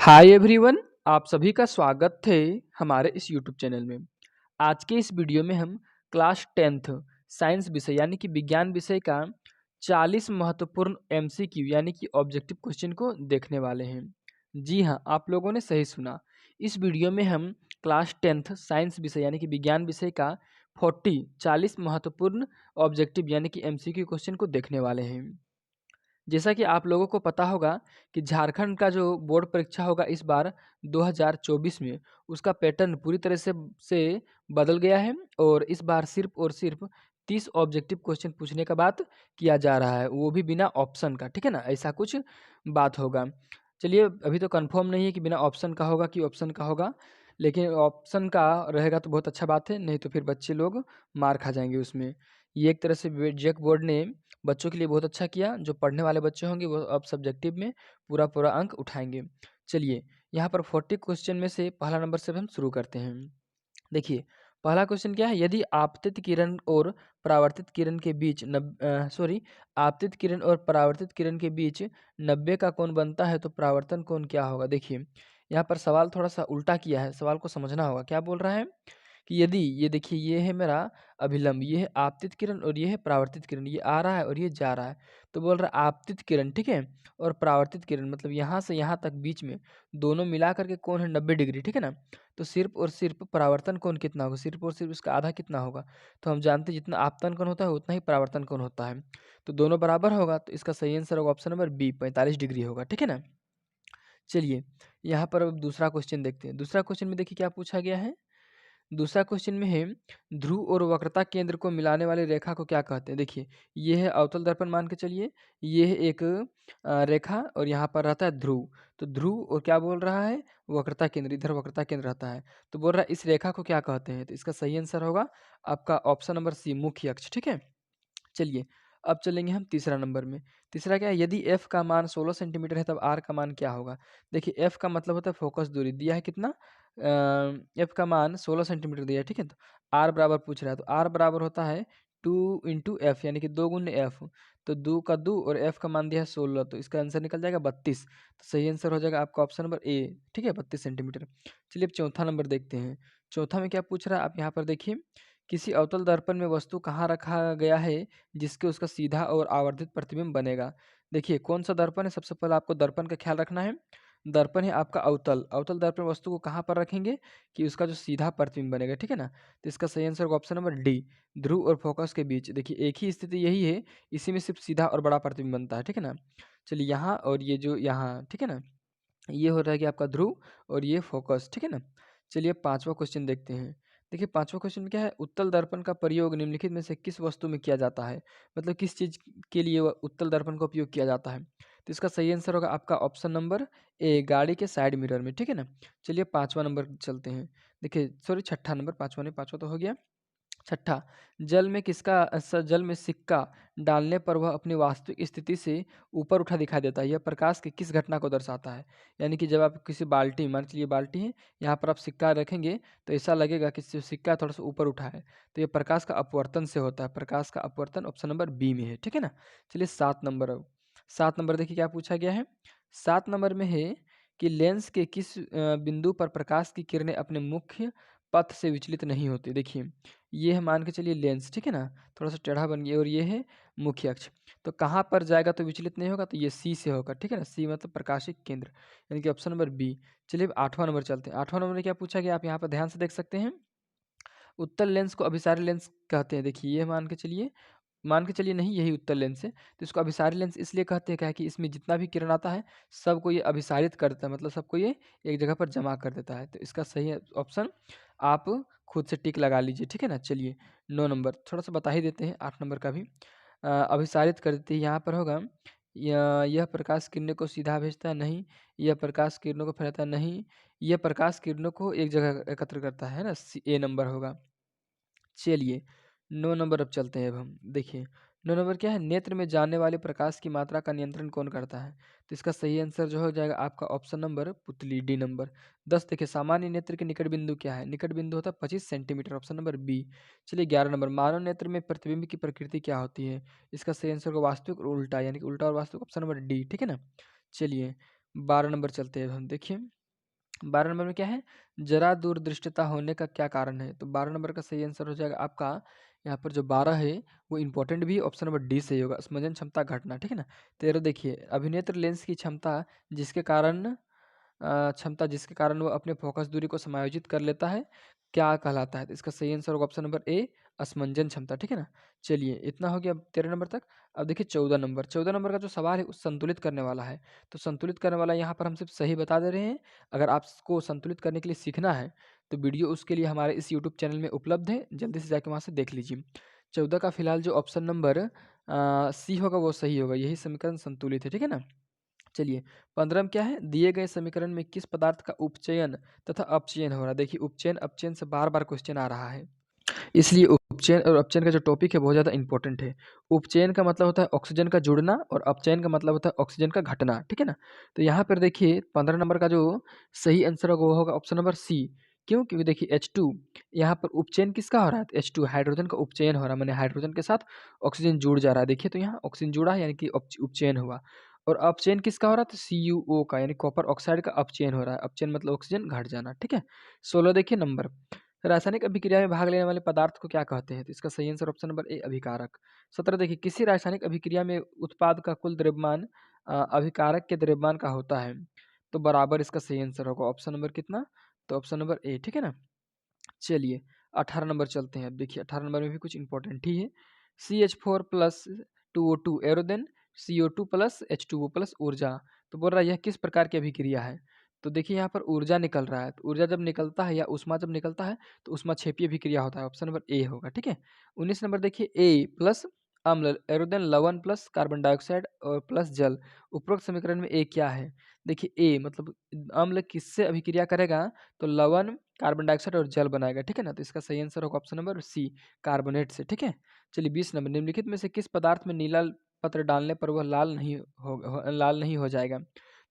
Hi everyone, आप सभी का स्वागत है हमारे इस यूट्यूब चैनल में। आज के इस वीडियो में हम क्लास 10th साइंस विषय यानी कि विज्ञान विषय का 40 महत्वपूर्ण एमसीक्यू यानी कि ऑब्जेक्टिव क्वेश्चन को देखने वाले हैं। जी हाँ, आप लोगों ने सही सुना। इस वीडियो में हम क्लास 10th साइंस विषय यानी कि विज्ञान विषय का 40 महत्वपूर्ण ऑब्जेक्टिव यानी कि एमसीक्यू क्वेश्चन को देखने वाले हैं। जैसा कि आप लोगों को पता होगा कि झारखंड का जो बोर्ड परीक्षा होगा इस बार 2024 में, उसका पैटर्न पूरी तरह से बदल गया है और इस बार सिर्फ और सिर्फ 30 ऑब्जेक्टिव क्वेश्चन पूछने का बात किया जा रहा है, वो भी बिना ऑप्शन का। ठीक है ना, ऐसा कुछ बात होगा। चलिए, अभी तो कंफर्म नहीं है कि बिना ऑप्शन का होगा कि ऑप्शन का होगा, लेकिन ऑप्शन का रहेगा तो बहुत अच्छा बात है, नहीं तो फिर बच्चे लोग मार खा जाएंगे उसमें। ये एक तरह से जेक बोर्ड ने बच्चों के लिए बहुत अच्छा किया। जो पढ़ने वाले बच्चे होंगे वो अब सब्जेक्टिव में पूरा पूरा अंक उठाएंगे। चलिए, यहाँ पर 40 क्वेश्चन में से पहला नंबर से हम शुरू करते हैं। देखिए, पहला क्वेश्चन क्या है। यदि आपतित किरण और परावर्तित किरण के बीच आपतित किरण और परावर्तित किरण के बीच 90 का कोण बनता है तो परावर्तन कोण क्या होगा। देखिए, यहाँ पर सवाल थोड़ा सा उल्टा किया है, सवाल को समझना होगा। क्या बोल रहा है कि यदि ये देखिए, ये है मेरा अभिलंब, ये है आपतित किरण और ये है परावर्तित किरण, ये आ रहा है और ये जा रहा है। तो बोल रहा है आपतित किरण, ठीक है, और परावर्तित किरण मतलब यहाँ से यहाँ तक बीच में दोनों मिला करके कोण है 90 डिग्री। ठीक है ना, तो सिर्फ और सिर्फ परावर्तन कोण कितना होगा, सिर्फ और सिर्फ उसका आधा कितना होगा। तो हम जानते हैं जितना आपतन कोण होता है उतना ही परावर्तन कोण होता है, तो दोनों बराबर होगा। तो इसका सही आंसर होगा ऑप्शन नंबर बी, 45 डिग्री होगा। ठीक है ना। चलिए, यहाँ पर अब दूसरा क्वेश्चन देखते हैं। दूसरा क्वेश्चन में देखिए क्या पूछा गया है। दूसरा क्वेश्चन में है, ध्रुव और वक्रता केंद्र को मिलाने वाली रेखा को क्या कहते हैं। देखिए, ये है अवतल दर्पण मान के चलिए, ये है एक रेखा और यहाँ पर रहता है ध्रुव। तो ध्रुव और क्या बोल रहा है, वक्रता केंद्र, इधर वक्रता केंद्र रहता है। तो बोल रहा है इस रेखा को क्या कहते हैं। तो इसका सही आंसर होगा आपका ऑप्शन नंबर सी, मुख्य अक्ष। ठीक है। चलिए, अब चलेंगे हम तीसरा नंबर में। तीसरा क्या है, यदि एफ का मान 16 सेंटीमीटर है तब आर का मान क्या होगा। देखिए, एफ का मतलब होता है फोकस दूरी, दिया है कितना, एफ का मान 16 सेंटीमीटर दिया है। ठीक है, तो आर बराबर पूछ रहा है, तो आर बराबर होता है 2 × एफ यानी कि 2 × एफ। तो 2 का 2 और एफ का मान दिया है 16, तो इसका आंसर निकल जाएगा 32। तो सही आंसर हो जाएगा आपका ऑप्शन नंबर ए। ठीक है, 32 सेंटीमीटर। चलिए, अब चौथा नंबर देखते हैं। चौथा में क्या पूछ रहा है, आप यहाँ पर देखिए, किसी अवतल दर्पण में वस्तु कहाँ रखा गया है जिसके उसका सीधा और आवर्धित प्रतिबिंब बनेगा। देखिए, कौन सा दर्पण है, सबसे पहले आपको दर्पण का ख्याल रखना है। दर्पण है आपका अवतल, अवतल दर्पण वस्तु को कहाँ पर रखेंगे कि उसका जो सीधा प्रतिबिंब बनेगा। ठीक है ना, तो इसका सही आंसर होगा ऑप्शन नंबर डी, ध्रुव और फोकस के बीच। देखिए, एक ही स्थिति यही है, इसी में सिर्फ सीधा और बड़ा प्रतिबिंब बनता है। ठीक है ना। चलिए, यहाँ और ये जो यहाँ, ठीक है ना, ये हो रहा है कि आपका ध्रुव और ये फोकस। ठीक है ना। चलिए, पांचवा क्वेश्चन देखते हैं। देखिए, पांचवा क्वेश्चन में क्या है, उत्तल दर्पण का प्रयोग निम्नलिखित में से किस वस्तु में किया जाता है। मतलब किस चीज के लिए उत्तल दर्पण का उपयोग किया जाता है। तो इसका सही आंसर होगा आपका ऑप्शन नंबर ए, गाड़ी के साइड मिरर में। ठीक है ना। चलिए, पांचवा नंबर चलते हैं। देखिए, सॉरी, छठा नंबर, पांचवा नहीं, पांचवा तो हो गया। छठा, जल में सिक्का डालने पर वह अपनी वास्तविक स्थिति से ऊपर उठा दिखाई देता है। यह प्रकाश की किस घटना को दर्शाता है। यानी कि जब आप किसी बाल्टी, मान चलिए बाल्टी है, यहाँ पर आप सिक्का रखेंगे तो ऐसा लगेगा कि सिक्का थोड़ा सा ऊपर उठा है, तो यह प्रकाश का अपवर्तन से होता है। प्रकाश का अपवर्तन ऑप्शन नंबर बी में है। ठीक है ना। चलिए, 7 नंबर। अब 7 नंबर देखिए क्या पूछा गया है। 7 नंबर में है कि लेंस के किस बिंदु पर प्रकाश की किरणें अपने मुख्य पथ से विचलित नहीं होती। देखिए, ये है, मान के चलिए लेंस, ठीक है ना, थोड़ा सा टेढ़ा बन गया और ये है मुख्य अक्ष। तो कहाँ पर जाएगा तो विचलित नहीं होगा, तो ये सी से होगा। ठीक है ना, सी मतलब प्रकाशिक केंद्र, यानी कि ऑप्शन नंबर बी। चलिए, अब 8वां नंबर चलते हैं। 8वां नंबर में क्या पूछा गया, आप यहाँ पर ध्यान से देख सकते हैं। उत्तल लेंस को अभिसारी लेंस कहते हैं। देखिए, ये मान के चलिए नहीं, यही उत्तल लेंस है। तो इसको अभिसारी लेंस इसलिए कहते हैं क्या है कि इसमें जितना भी किरण आता है सबको ये अभिसारित कर देता है, मतलब सबको ये एक जगह पर जमा कर देता है। तो इसका सही ऑप्शन आप खुद से टिक लगा लीजिए। ठीक है ना। चलिए, 9 नंबर थोड़ा सा बता ही देते हैं, 8 नंबर का भी। अभिसारित कर देते हैं, यहाँ पर होगा, यह प्रकाश किरणों को सीधा भेजता है, नहीं। यह प्रकाश किरणों को फैलाता है, नहीं। यह प्रकाश किरणों को एक जगह एकत्र करता है ना, ए नंबर होगा। चलिए, 9 नंबर अब चलते हैं। अब हम देखिए, 9 नंबर क्या है, नेत्र में जाने वाले प्रकाश की मात्रा का नियंत्रण कौन करता है। तो इसका सही आंसर जो हो जाएगा आपका ऑप्शन नंबर पुतली, डी नंबर। 10 देखिए, सामान्य नेत्र के निकट बिंदु क्या है। निकट बिंदु होता है 25 सेंटीमीटर, ऑप्शन नंबर बी। चलिए, 11 नंबर, मानव नेत्र में प्रतिबिंब की प्रकृति क्या होती है। इसका सही आंसर होगा वास्तविक और उल्टा, यानी कि उल्टा और वास्तविक, ऑप्शन नंबर डी। ठीक है ना। चलिए, 12 नंबर चलते हैं हम। देखिए 12 नंबर में क्या है, जरा दूरदृष्टिता होने का क्या कारण है? तो 12 नंबर का सही आंसर हो जाएगा आपका, यहाँ पर जो 12 है वो इंपॉर्टेंट भी है, ऑप्शन नंबर डी सही होगा, स्मजन क्षमता घटना, ठीक है ना। 13 देखिए, अभिनेत्र लेंस की क्षमता जिसके कारण जिसके कारण वो अपने फोकस दूरी को समायोजित कर लेता है, क्या कहलाता है? तो इसका सही आंसर होगा ऑप्शन नंबर ए, असमंजन क्षमता, ठीक है ना। चलिए इतना हो गया 13 नंबर तक। अब देखिए 14 नंबर का जो सवाल है वो संतुलित करने वाला है। तो संतुलित करने वाला यहाँ पर हम सिर्फ सही बता दे रहे हैं। अगर आपको संतुलित करने के लिए सीखना है तो वीडियो उसके लिए हमारे इस यूट्यूब चैनल में उपलब्ध है, जल्दी से जाके वहाँ से देख लीजिए। 14 का फिलहाल जो ऑप्शन नंबर सी होगा वो सही होगा, यही समीकरण संतुलित है, ठीक है ना। चलिए 15 में क्या है, दिए गए समीकरण में किस पदार्थ का उपचयन तथा अपचयन हो रहा है? देखिए उपचयन अपचयन से बार बार क्वेश्चन आ रहा है, इसलिए उपचयन और अपचयन का जो टॉपिक है बहुत ज़्यादा इंपॉर्टेंट है। उपचयन का मतलब होता है ऑक्सीजन का जुड़ना और अपचयन का मतलब होता है ऑक्सीजन का घटना, ठीक है ना। तो यहाँ पर देखिए 15 नंबर का जो सही आंसर होगा वो होगा ऑप्शन नंबर सी। क्यों? क्योंकि देखिए H2 यहाँ पर उपचयन किसका हो रहा है? H2 हाइड्रोजन का उपचयन हो रहा है, माने हाइड्रोजन के साथ ऑक्सीजन जुड़ जा रहा है। देखिए तो यहाँ ऑक्सीजन जुड़ा है यानी कि उपचयन हुआ। और अपचयन किसका हो रहा है? तो CuO का, यानी कॉपर ऑक्साइड का अपचयन हो रहा है। अपचयन मतलब ऑक्सीजन घट जाना, ठीक है। 16 देखिए नंबर, रासायनिक अभिक्रिया में भाग लेने वाले पदार्थ को क्या कहते हैं? तो इसका सही आंसर ऑप्शन नंबर ए, अभिकारक। 17 देखिए, किसी रासायनिक अभिक्रिया में उत्पाद का कुल द्रव्यमान अभिकारक के द्रव्यमान का होता है, तो बराबर इसका सही आंसर होगा ऑप्शन नंबर कितना? तो ऑप्शन नंबर ए, ठीक है ना। चलिए 18 नंबर चलते हैं। अब देखिए 18 नंबर में भी कुछ इंपॉर्टेंट ही है। CH4 plus 2O2 एरोदेन CO2 plus H2O plus ऊर्जा। तो बोल रहा है यह किस प्रकार की अभिक्रिया है? तो देखिए यहाँ पर ऊर्जा निकल रहा है, तो ऊर्जा जब निकलता है या ऊष्मा जब निकलता है तो ऊष्माक्षेपीय अभिक्रिया होता है, ऑप्शन नंबर ए होगा, ठीक है। 19 नंबर देखिए, ए प्लस अम्ल एरोदेन लवण प्लस कार्बन डाइऑक्साइड और प्लस जल, उपरोक्त समीकरण में ए क्या है? देखिए ए मतलब अम्ल किससे अभिक्रिया करेगा? तो लवण, कार्बन डाइऑक्साइड और जल बनाएगा, ठीक है ना। तो इसका सही आंसर होगा ऑप्शन नंबर सी, कार्बोनेट से, ठीक है। चलिए 20 नंबर, निम्नलिखित में से किस पदार्थ में नीला पत्र डालने पर वह लाल नहीं हो जाएगा?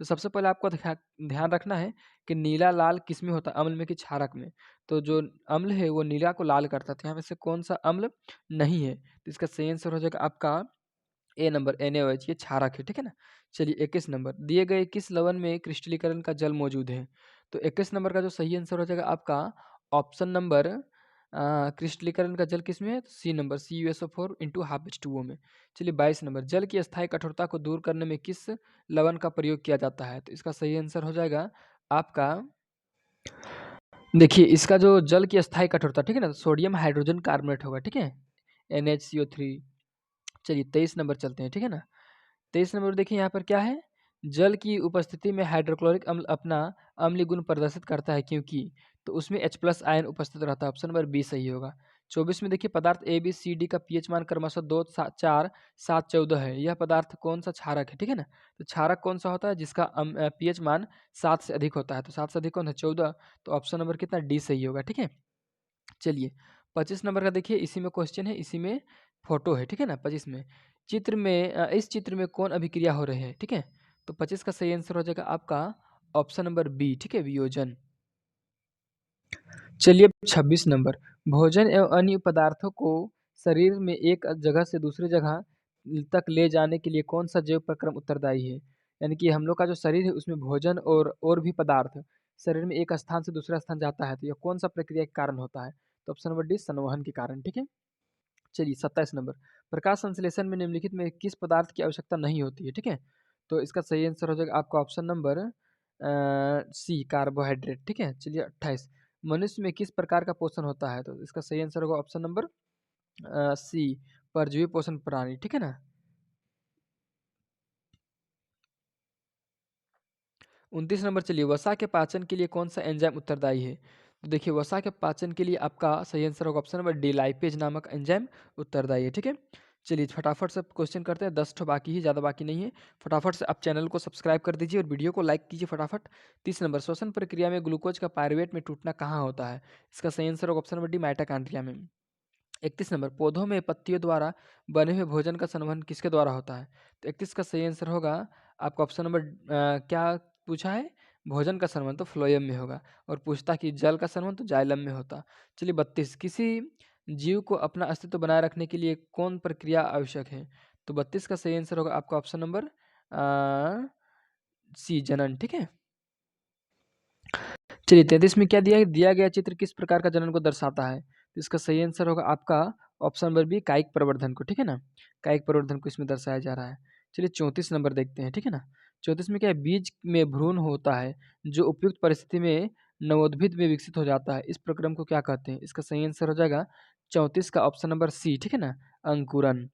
तो सबसे पहले आपको ध्यान रखना है कि नीला लाल किस में होता है, अम्ल में कि क्षारक में। तो जो अम्ल है वो नीला को लाल करता है, तो यहाँ में से कौन सा अम्ल नहीं है? तो इसका सही आंसर हो जाएगा आपका ए नंबर, NaOH, ये क्षारक है, ठीक है ना। चलिए 21 नंबर, दिए गए किस लवण में क्रिस्टलीकरण का जल मौजूद है? तो 21 नंबर का जो सही आंसर हो जाएगा आपका ऑप्शन नंबर क्रिस्टलीकरण का जल किस में है? सी number, CuSO4 into half H2O में। चलिए 22 नंबर, जल की अस्थायी कठोरता को दूर करने में किस लवण का प्रयोग किया जाता है? तो इसका सही आंसर हो जाएगा आपका, देखिए इसका जो जल की अस्थायी कठोरता, ठीक है ना, तो सोडियम हाइड्रोजन कार्बोनेट होगा, ठीक है, NaHCO3। चलिए 23 नंबर चलते हैं, ठीक है ना। 23 नंबर देखिए यहाँ पर क्या है, जल की उपस्थिति में हाइड्रोक्लोरिक अम्ल अपना अम्लीय गुण प्रदर्शित करता है, क्योंकि तो उसमें H+ आयन उपस्थित रहता है, ऑप्शन नंबर बी सही होगा। 24 में देखिए, पदार्थ ABCD का pH मान क्रमशः 2, 4, 7, 14 है, यह पदार्थ कौन सा क्षारक है? ठीक है ना। तो क्षारक कौन सा होता है जिसका pH मान 7 से अधिक होता है? तो 7 से अधिक कौन है? 14। तो ऑप्शन नंबर कितना, डी सही होगा, ठीक है। चलिए 25 नंबर का देखिए, इसी में क्वेश्चन है, इसी में फोटो है, ठीक है ना। 25 में चित्र में इस चित्र में कौन अभिक्रिया हो रहे हैं, ठीक है। तो 25 का सही आंसर हो जाएगा आपका ऑप्शन नंबर बी, ठीक है, वियोजन। चलिए 26 नंबर, भोजन एवं अन्य पदार्थों को शरीर में एक जगह से दूसरी जगह तक ले जाने के लिए कौन सा जैव प्रक्रम उत्तरदायी है? यानी कि हम लोग का जो शरीर है उसमें भोजन और भी पदार्थ शरीर में एक स्थान से दूसरा स्थान जाता है, तो यह कौन सा प्रक्रिया के कारण होता है? तो ऑप्शन नंबर डी, संवहन के कारण, ठीक है। चलिए 27 नंबर, प्रकाश संश्लेषण में निम्नलिखित में किस पदार्थ की आवश्यकता नहीं होती है? ठीक है, तो इसका सही आंसर हो जाएगा आपका ऑप्शन नंबर सी, कार्बोहाइड्रेट, ठीक है। चलिए 28, मनुष्य में किस प्रकार का पोषण होता है? तो इसका सही आंसर होगा ऑप्शन नंबर सी, परजीवी पोषण प्रणाली, ठीक है ना। 29 नंबर, चलिए वसा के पाचन के लिए कौन सा एंजाइम उत्तरदायी है? तो देखिए वसा के पाचन के लिए आपका सही आंसर होगा ऑप्शन नंबर डी, लाइपेज नामक एंजाइम उत्तरदायी है, ठीक है। चलिए फटाफट से क्वेश्चन करते हैं, 10 ठो बाकी ही, ज़्यादा बाकी नहीं है। फटाफट से आप चैनल को सब्सक्राइब कर दीजिए और वीडियो को लाइक कीजिए फटाफट। 30 नंबर, श्वसन प्रक्रिया में ग्लूकोज का पायरुवेट में टूटना कहाँ होता है? इसका सही आंसर होगा ऑप्शन नंबर डी, माइटोकॉन्ड्रिया में। 31 नंबर, पौधों में पत्तियों द्वारा बने हुए भोजन का संवहन किसके द्वारा होता है? तो 31 का सही आंसर होगा आपका ऑप्शन नंबर क्या पूछा है? भोजन का संवहन तो फ्लोएम में होगा, और पूछता कि जल का संवहन तो जाइलम में होता। चलिए 32, किसी जीव को अपना अस्तित्व बनाए रखने के लिए कौन प्रक्रिया आवश्यक है? तो 32 का सही आंसर होगा आपका ऑप्शन नंबर सी जनन, ठीक है। चलिए 33 में क्या दिया गया चित्र किस प्रकार का जनन को दर्शाता है? तो इसका सही आंसर होगा आपका ऑप्शन नंबर बी, कायिक प्रवर्धन को, ठीक है ना। कायिक प्रवर्धन को इसमें दर्शाया जा रहा है। चलिए 34 नंबर देखते हैं, ठीक है ना। 34 में क्या है, बीज में भ्रूण होता है जो उपयुक्त परिस्थिति में नवोद्भिद में विकसित हो जाता है, इस प्रक्रम को क्या कहते हैं? इसका सही आंसर हो जाएगा 34 का ऑप्शन नंबर सी, ठीक है ना, अंकुरन।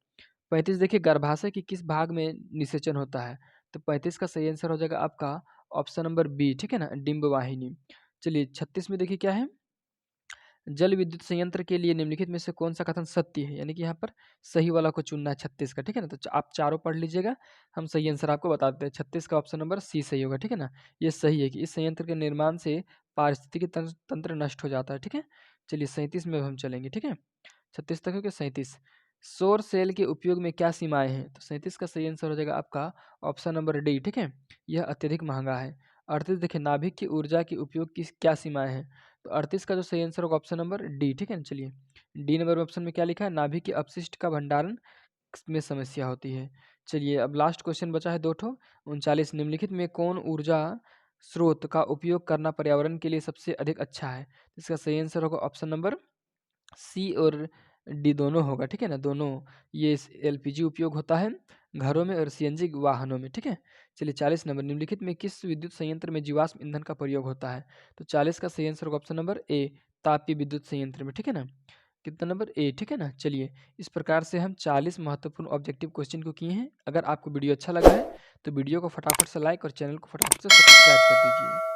35 देखिए, गर्भाशय के किस भाग में निषेचन होता है? तो 35 का सही आंसर हो जाएगा आपका ऑप्शन नंबर बी, ठीक है ना, डिंब वाहिनी। चलिए 36 में देखिए क्या है, जल विद्युत संयंत्र के लिए निम्नलिखित में से कौन सा कथन सत्य है? यानी कि यहाँ पर सही वाला को चुनना है 36 का, ठीक है ना। तो आप चारों पढ़ लीजिएगा, हम सही आंसर आपको बता देते हैं। 36 का ऑप्शन नंबर सी सही होगा, ठीक है ना। ये सही है कि इस संयंत्र के निर्माण से पारिस्थितिकी तंत्र नष्ट हो जाता है, ठीक है। चलिए 37 में अब हम चलेंगे, ठीक है। 36 तक हो गया, 37। सौर सेल के उपयोग में क्या सीमाएं हैं? तो 37 का सही आंसर हो जाएगा आपका ऑप्शन नंबर डी, ठीक है। यह अत्यधिक महंगा है। 38 देखिए, नाभिक की ऊर्जा के उपयोग की क्या सीमाएं हैं? तो 38 का जो सही आंसर होगा ऑप्शन नंबर डी, ठीक है ना। चलिए डी नंबर ऑप्शन में क्या लिखा है, नाभिक के अपशिष्ट का भंडारण में समस्या होती है। चलिए अब लास्ट क्वेश्चन बचा है 2 ठो। 39, निम्नलिखित में कौन ऊर्जा स्रोत का उपयोग करना पर्यावरण के लिए सबसे अधिक अच्छा है? इसका सही आंसर होगा ऑप्शन नंबर सी और डी दोनों होगा, ठीक है ना, दोनों। ये एलपीजी उपयोग होता है घरों में और सीएनजी वाहनों में, ठीक है। चलिए 40 नंबर, निम्नलिखित में किस विद्युत संयंत्र में जीवाश्म ईंधन का प्रयोग होता है? तो 40 का सही आंसर होगा ऑप्शन नंबर ए, तापीय विद्युत संयंत्र में, ठीक है ना। कितना नंबर ए, ठीक है ना। चलिए इस प्रकार से हम 40 महत्वपूर्ण ऑब्जेक्टिव क्वेश्चन को किए हैं। अगर आपको वीडियो अच्छा लगा है तो वीडियो को फटाफट से लाइक और चैनल को फटाफट से सब्सक्राइब कर दीजिए।